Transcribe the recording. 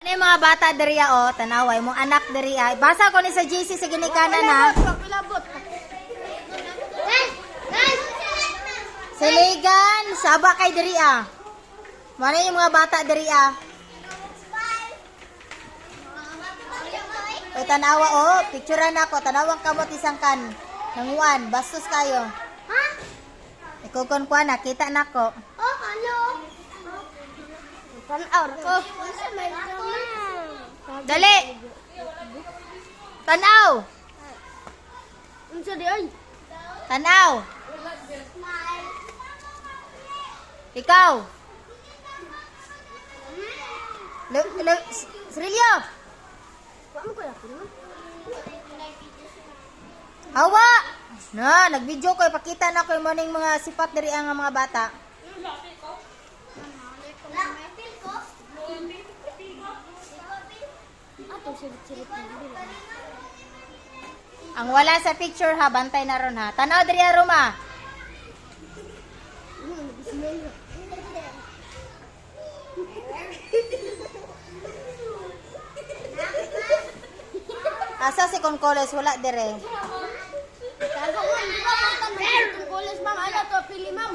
Ni mga bata diri o, tanaway mong anak diri ay. Basa ko ni sa GC sa ginikanan ha. Siligan, saba kay diri ah. Mano yung mga bata diri ah. O tanawa o, picturean ako, tanawang kamot isang kan. Nanguan, bastos kayo. Ha? Ikukon ko na, kita na ko. Oh, ano? Tanaw ko. Dali! Tanaw! Unsa di ay? Tanaw! Ikaw! Srilyo! Paano ko yakin mo? Hawa! Na, nag-video ko, ipakita na ko yung morning mga sipat diri ang mga bata. Ato silit-silit na dili. Ang wala sa picture ha, bantay na ron ha. Tanaw diri Roma. Asa si Concoles, wala dire. Kago man, di ba pagtan man itong college ma'am, ano to pili ma'am?